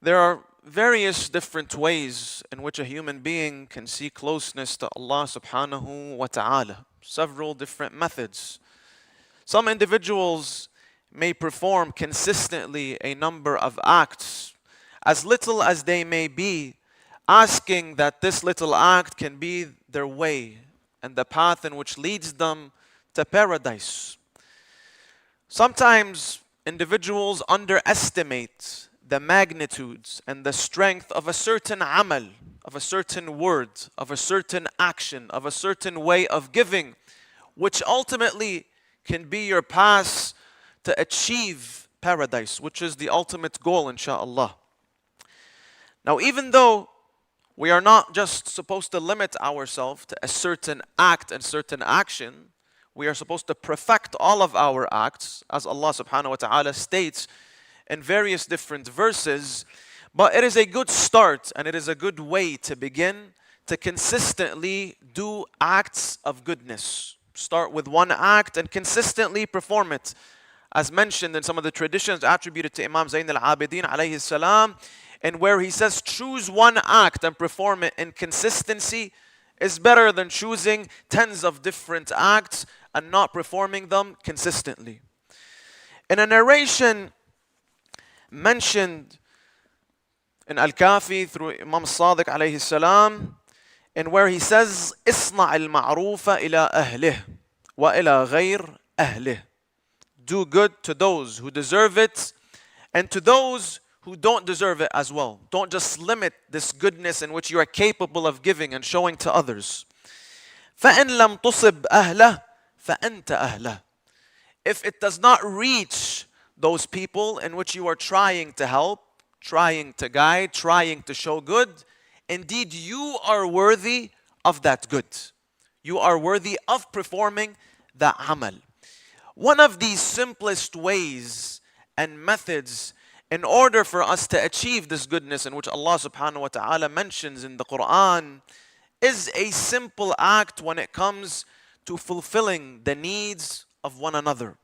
There are various different ways in which a human being can see closeness to Allah subhanahu wa ta'ala. Several different methods. Some individuals may perform consistently a number of acts, as little as they may be, asking that this little act can be their way and the path in which leads them to paradise. Sometimes individuals underestimate the magnitudes and the strength of a certain amal, of a certain word, of a certain action, of a certain way of giving, which ultimately can be your path to achieve paradise, which is the ultimate goal, inshaAllah. Now, even though we are not just supposed to limit ourselves to a certain act and certain action, we are supposed to perfect all of our acts, as Allah subhanahu wa ta'ala states in various different verses. But it is a good start and it is a good way to begin to consistently do acts of goodness. Start with one act and consistently perform it. As mentioned in some of the traditions attributed to Imam Zayn al-Abidin alayhi salam, and where he says choose one act and perform it in consistency is better than choosing tens of different acts and not performing them consistently. In a narration mentioned in Al-Kafi through Imam Sadiq alayhi salam, and where he says اصنع المعروف إلى أهله وإلى غير أهله. Do good to those who deserve it and to those who don't deserve it as well. Don't just limit this goodness in which you are capable of giving and showing to others. فإن لم تصب أهله فأنت أهله. If it does not reach those people in which you are trying to help, trying to guide, trying to show good, indeed you are worthy of that good. You are worthy of performing that amal. One of the simplest ways and methods in order for us to achieve this goodness in which Allah subhanahu wa ta'ala mentions in the Quran is a simple act when it comes to fulfilling the needs of one another.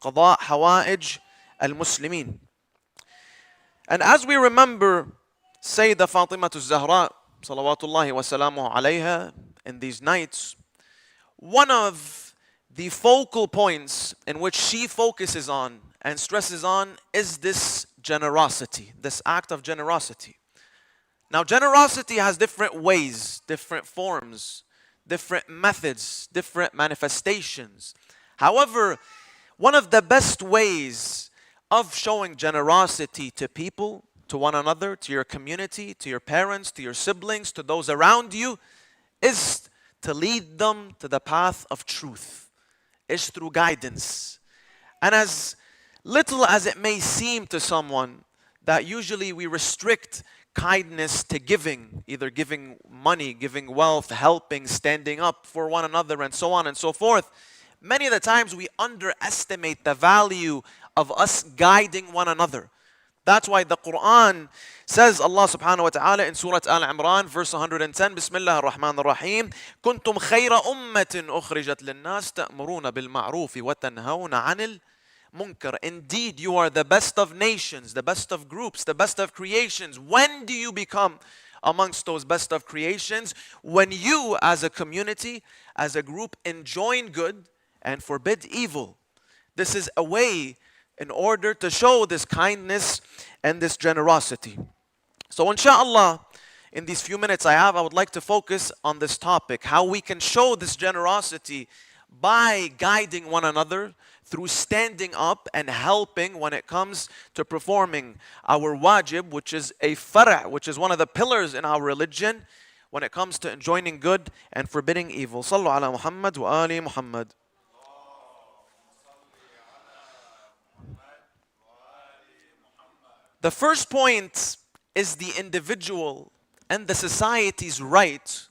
قضاء حوائج المسلمين. And as we remember Sayyidah Fatimah al-Zahra salawatullahi wa salamuhu alayha in these nights, one of the focal points in which she focuses on and stresses on is this generosity, this act of generosity. Now, generosity has different ways, different forms, different methods, different manifestations. However, one of the best ways of showing generosity to people, to one another, to your community, to your parents, to your siblings, to those around you, is to lead them to the path of truth, is through guidance. And as little as it may seem to someone that usually we restrict kindness to giving, either giving money, giving wealth, helping, standing up for one another, and so on and so forth, many of the times we underestimate the value of us guiding one another. That's why the Quran says, Allah subhanahu wa ta'ala in Surah Al-Imran, verse 110, Bismillah ar-Rahman ar-Rahim, كنتم خير أمة أخرجت للناس تأمرون بالمعروف وتنهون عن المنكر. Indeed, you are the best of nations, the best of groups, the best of creations. When do you become amongst those best of creations? When you, as a community, as a group, enjoin good and forbid evil. This is a way in order to show this kindness and this generosity. So inshallah, in these few minutes I would like to focus on this topic, how we can show this generosity by guiding one another through standing up and helping when it comes to performing our wajib, which is a fara', which is one of the pillars in our religion, when it comes to enjoining good and forbidding evil. Sallu ala Muhammad wa ali Muhammad. The first point is the individual and the society's right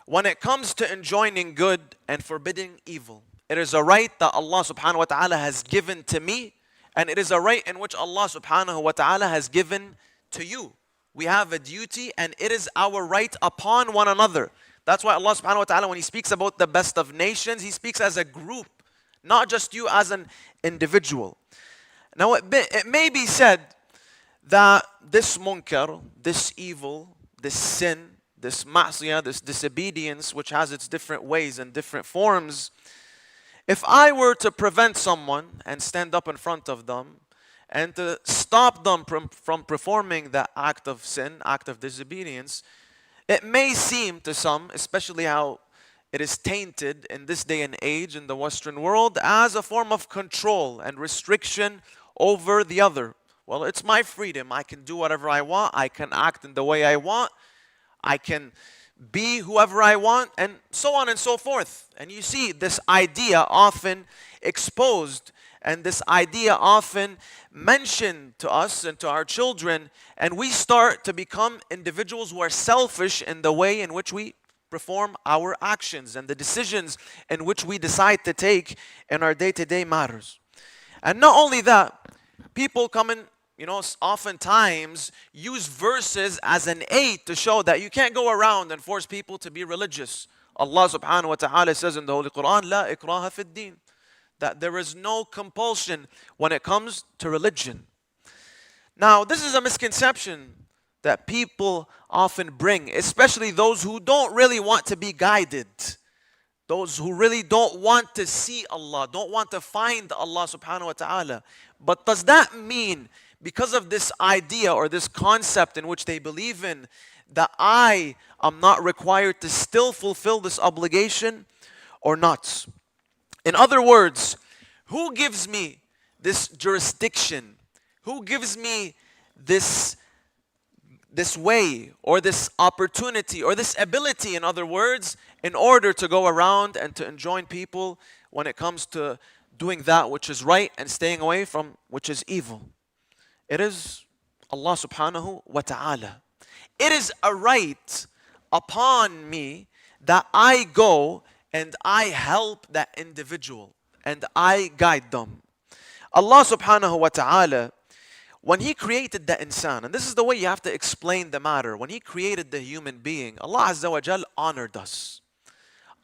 when it comes to enjoining good and forbidding evil. It is a right that Allah subhanahu wa ta'ala has given to me, and it is a right in which Allah subhanahu wa ta'ala has given to you. We have a duty and it is our right upon one another. That's why Allah subhanahu wa ta'ala, when He speaks about the best of nations, He speaks as a group, not just you as an individual. Now it may be said that this munkar, this evil, this sin, this ma'siyah, this disobedience, which has its different ways and different forms, if I were to prevent someone and stand up in front of them and to stop them from performing that act of sin, act of disobedience, it may seem to some, especially how it is tainted in this day and age in the Western world, as a form of control and restriction over the other. Well, it's my freedom. I can do whatever I want. I can act in the way I want. I can be whoever I want, and so on and so forth. And you see this idea often exposed, and this idea often mentioned to us and to our children, and we start to become individuals who are selfish in the way in which we perform our actions and the decisions in which we decide to take in our day-to-day matters. And not only that, people come in, oftentimes use verses as an aid to show that you can't go around and force people to be religious. Allah subhanahu wa ta'ala says in the Holy Quran, لا إكراه في الدين, that there is no compulsion when it comes to religion. Now, this is a misconception that people often bring, especially those who don't really want to be guided. Those who really don't want to see Allah, don't want to find Allah subhanahu wa ta'ala. But does that mean, because of this idea or this concept in which they believe in, that I am not required to still fulfill this obligation or not? In other words, who gives me this jurisdiction? Who gives me this way or this opportunity or this ability, in other words, in order to go around and to enjoin people when it comes to doing that which is right and staying away from which is evil? It is Allah subhanahu wa ta'ala. It is a right upon me that I go and I help that individual and I guide them. Allah subhanahu wa ta'ala, when He created the insan, and this is the way you have to explain the matter, when He created the human being, Allah Azza wa Jal honored us.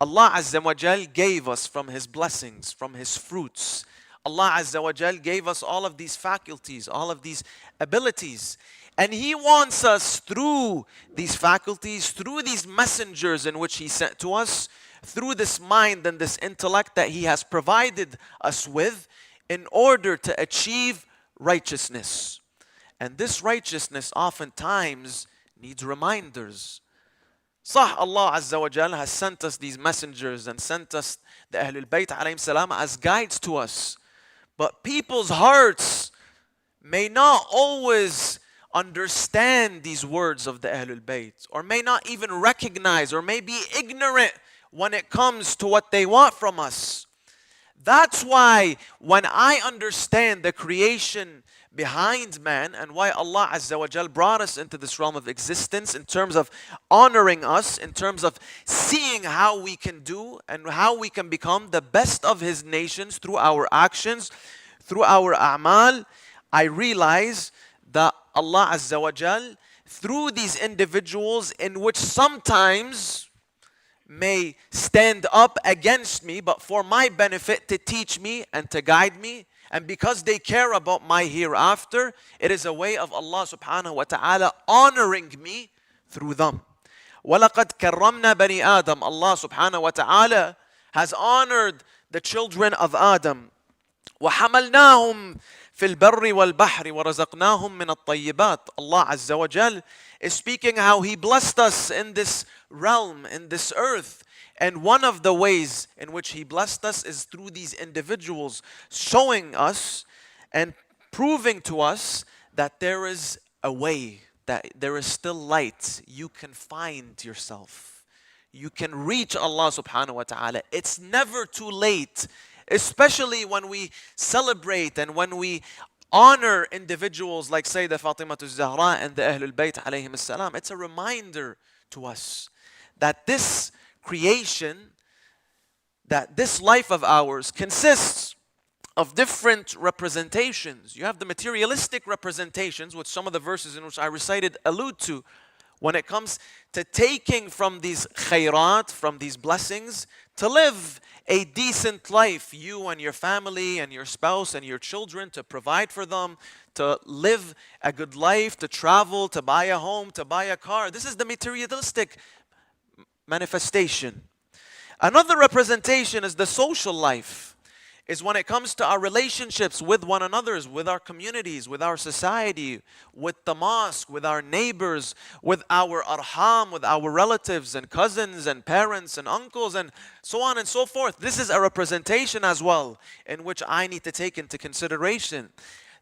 Allah Azza wa Jal gave us from His blessings, from His fruits. Allah Azza wa Jal gave us all of these faculties, all of these abilities. And He wants us through these faculties, through these messengers in which He sent to us, through this mind and this intellect that He has provided us with, in order to achieve righteousness. And this righteousness oftentimes needs reminders. Allah Azza wa Jal has sent us these messengers and sent us the Ahlul Bayt alayhim salam as guides to us. But people's hearts may not always understand these words of the Ahlul Bayt, or may not even recognize, or may be ignorant when it comes to what they want from us. That's why when I understand the creation behind man and why Allah Azza wa Jal brought us into this realm of existence in terms of honoring us, in terms of seeing how we can do and how we can become the best of His nations through our actions, through our a'mal, I realize that Allah Azza wa Jal, through these individuals in which sometimes may stand up against me, but for my benefit, to teach me and to guide me, and because they care about my hereafter, it is a way of Allah subhanahu wa ta'ala honoring me through them. وَلَقَدْ كَرَّمْنَا بَنِي آدَمَ. Allah subhanahu wa ta'ala has honored the children of Adam. وَحَمَلْنَاهُمْ فِي الْبَرِّ وَالْبَحْرِ وَرَزَقْنَاهُمْ مِنَ الطَّيِّبَاتِ. Allah Azza wa Jal is speaking how He blessed us in this realm, in this earth. And one of the ways in which He blessed us is through these individuals, showing us and proving to us that there is a way, that there is still light. You can find yourself. You can reach Allah subhanahu wa ta'ala. It's never too late, especially when we celebrate and when we honor individuals like Sayyidah Fatimah al-Zahra and the Ahlul Bayt alayhim as-salam. It's a reminder to us that this creation, that this life of ours consists of different representations. You have the materialistic representations, which some of the verses in which I recited allude to, when it comes to taking from these khairat, from these blessings, to live a decent life, you and your family and your spouse and your children, to provide for them, to live a good life, to travel, to buy a home, to buy a car. This is the materialistic manifestation. Another representation is the social life, is when it comes to our relationships with one another, with our communities, with our society, with the mosque, with our neighbors, with our arham, with our relatives and cousins and parents and uncles and so on and so forth. This is a representation as well in which I need to take into consideration.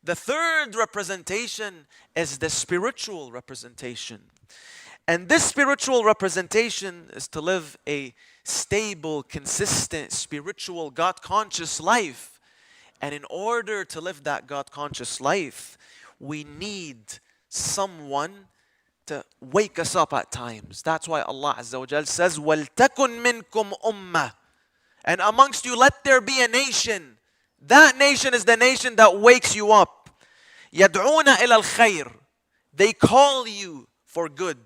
The third representation is the spiritual representation. And this spiritual representation is to live a stable, consistent, spiritual, God-conscious life. And in order to live that God-conscious life, we need someone to wake us up at times. That's why Allah Azza wa Jal says, وَلْتَكُنْ مِنْكُمْ أُمَّةٌ. And amongst you, let there be a nation. That nation is the nation that wakes you up. يَدْعُونَ إِلَى الْخَيْرِ. They call you for good,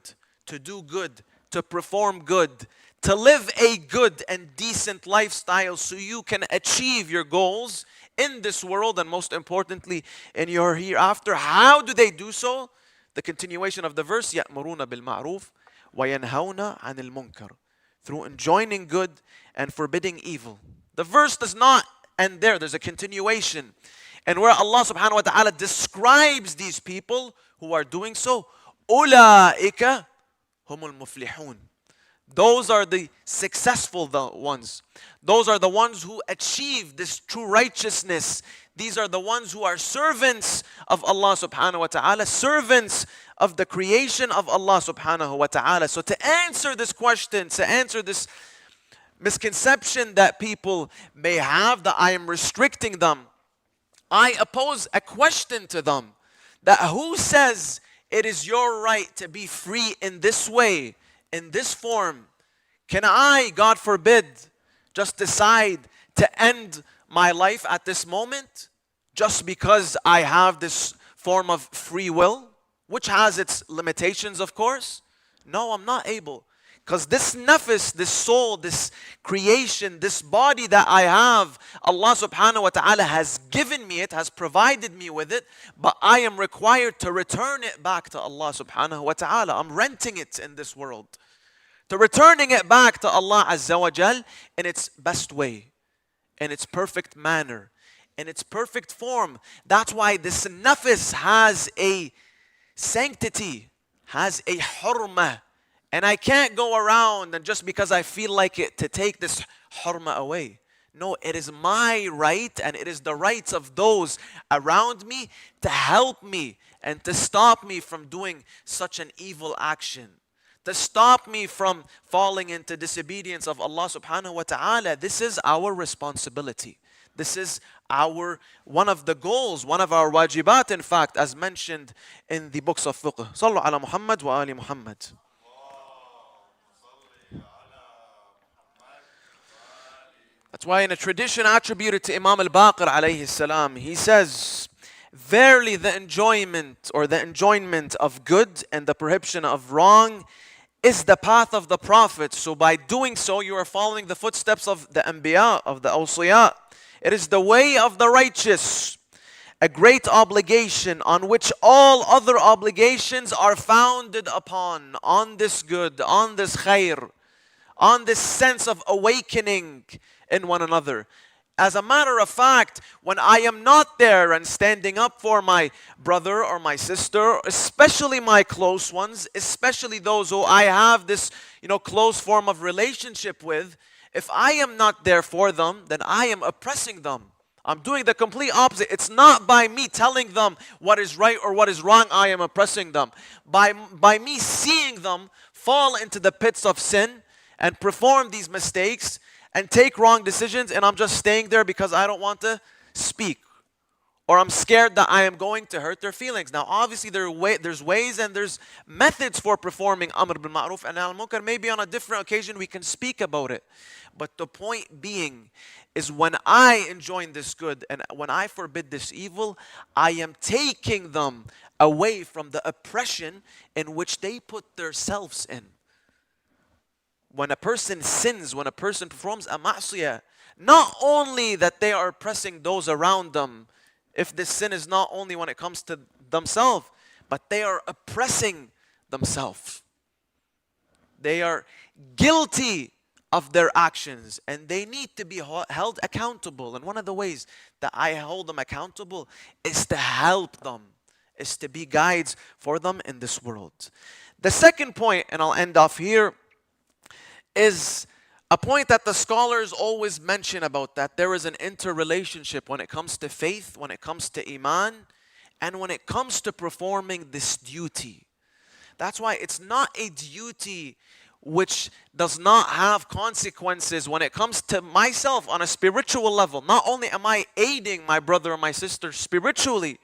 to do good, to perform good, to live a good and decent lifestyle so you can achieve your goals in this world and most importantly in your hereafter. How do they do so? The continuation of the verse, يَأْمُرُونَ بِالْمَعْرُوفِ وَيَنْهَوْنَ عَنِ الْمُنْكَرِ. Through enjoining good and forbidding evil. The verse does not end there. There's a continuation. And where Allah subhanahu wa ta'ala describes these people who are doing so, أُولَٰئِكَ هُمُ الْمُفْلِحُونَ. Those are the successful ones. Those are the ones who achieve this true righteousness. These are the ones who are servants of Allah subhanahu wa ta'ala, servants of the creation of Allah subhanahu wa ta'ala. So to answer this question, to answer this misconception that people may have that I am restricting them, I pose a question to them, that who says it is your right to be free in this way, in this form? Can I, God forbid, just decide to end my life at this moment just because I have this form of free will, which has its limitations, of course? No, I'm not able. Because this nafs, this soul, this creation, this body that I have, Allah subhanahu wa ta'ala has given me it, has provided me with it, but I am required to return it back to Allah subhanahu wa ta'ala. I'm renting it in this world. To returning it back to Allah Azza wa Jal in its best way, in its perfect manner, in its perfect form. That's why this nafs has a sanctity, has a hurmah. And I can't go around and just because I feel like it to take this hurmah away. No, it is my right and it is the rights of those around me to help me and to stop me from doing such an evil action. To stop me from falling into disobedience of Allah subhanahu wa ta'ala. This is our responsibility. This is one of the goals, one of our wajibat, in fact, as mentioned in the books of fiqh. Sallu ala Muhammad wa ali Muhammad. That's why in a tradition attributed to Imam al-Baqir alayhi salam, he says, verily the enjoyment of good and the prohibition of wrong is the path of the Prophet. So by doing so, you are following the footsteps of the Anbiya, of the Awsiya. It is the way of the righteous, a great obligation on which all other obligations are founded upon, on this good, on this khair, on this sense of awakening in one another. As a matter of fact, when I am not there and standing up for my brother or my sister, especially my close ones, especially those who I have this, close form of relationship with, if I am not there for them, then I am oppressing them. I'm doing the complete opposite. It's not by me telling them what is right or what is wrong, I am oppressing them. By me seeing them fall into the pits of sin and perform these mistakes and take wrong decisions, and I'm just staying there because I don't want to speak or I'm scared that I am going to hurt their feelings. Now, obviously, there's ways and there's methods for performing Amr bil Ma'ruf and Nahy Anil Munkar. Maybe on a different occasion we can speak about it. But the point being is when I enjoin this good and when I forbid this evil, I am taking them away from the oppression in which they put themselves in. When a person sins, when a person performs a ma'siyah, not only that they are oppressing those around them, if this sin is not only when it comes to themselves, but they are oppressing themselves. They are guilty of their actions and they need to be held accountable. And one of the ways that I hold them accountable is to help them, is to be guides for them in this world. The second point, and I'll end off here, is a point that the scholars always mention about that there is an interrelationship when it comes to faith, when it comes to iman, and when it comes to performing this duty. That's why it's not a duty which does not have consequences when it comes to myself on a spiritual level. Not only am I aiding my brother or my sister spiritually,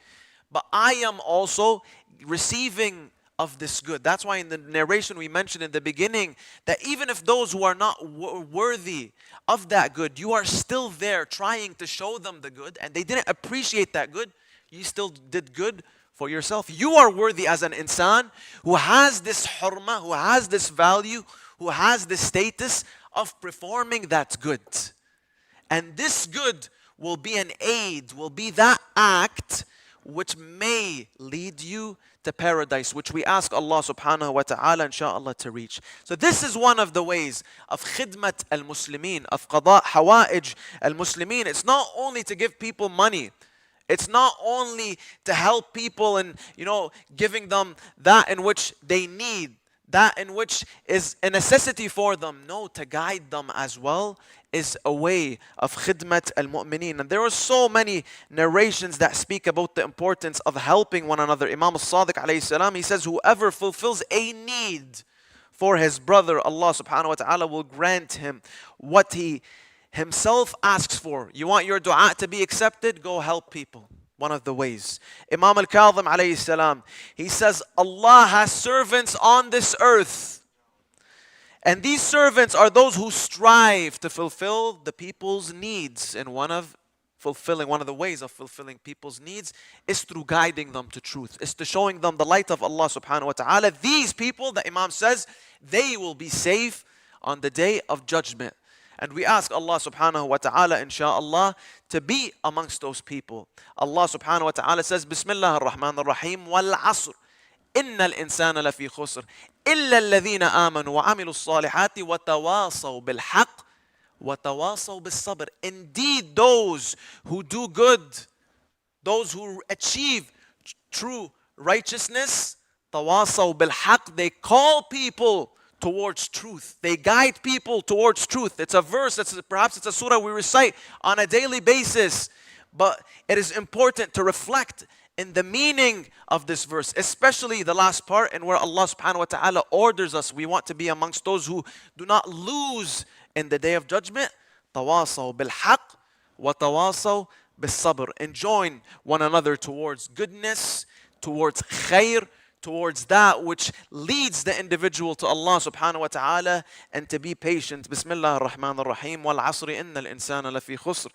but I am also receiving of this good. That's why in the narration we mentioned in the beginning that even if those who are not worthy of that good, you are still there trying to show them the good and they didn't appreciate that good, you still did good for yourself. You are worthy as an insan who has this hurma, who has this value, who has this status of performing that good. And this good will be an aid, will be that act which may lead you to paradise, which we ask Allah subhanahu wa ta'ala inshaAllah to reach. So this is one of the ways of khidmat al-Muslimin, of qada hawa'ij al-Muslimin. It's not only to give people money. It's not only to help people and, giving them that in which they need, that in which is a necessity for them. No, to guide them as well is a way of khidmat al-mu'mineen. And there are so many narrations that speak about the importance of helping one another. Imam al-Sadiq alayhi salam, he says, whoever fulfills a need for his brother, Allah subhanahu wa ta'ala will grant him what he himself asks for. You want your dua to be accepted? Go help people. One of the ways. Imam al-Kadhim alayhi salam, he says, Allah has servants on this earth. And these servants are those who strive to fulfill the people's needs. And one of the ways of fulfilling people's needs is through guiding them to truth. Is to showing them the light of Allah subhanahu wa ta'ala. These people, the Imam says, they will be safe on the day of judgment. And we ask Allah subhanahu wa ta'ala insha'Allah to be amongst those people. Allah subhanahu wa ta'ala says, Bismillah ar-Rahman ar-Rahim, wal asr. إن الإنسان لفي خسر إلا الذين آمنوا وعملوا الصالحات وتواصوا بالحق وتواصوا بالصبر. Indeed, those who do good, those who achieve true righteousness, تواصوا بالحق, they call people towards truth. They guide people towards truth. It's a verse, perhaps it's a surah we recite on a daily basis, but it is important to reflect in the meaning of this verse, especially the last part and where Allah subhanahu wa ta'ala orders us. We want to be amongst those who do not lose in the day of judgment. تواصوا بالحق وتواصوا بالصبر. Enjoin one another towards goodness, towards khair, towards that which leads the individual to Allah subhanahu wa ta'ala, and to be patient. Bismillah ar-Rahman ar-Rahim, wal asri innal insana lafi khusr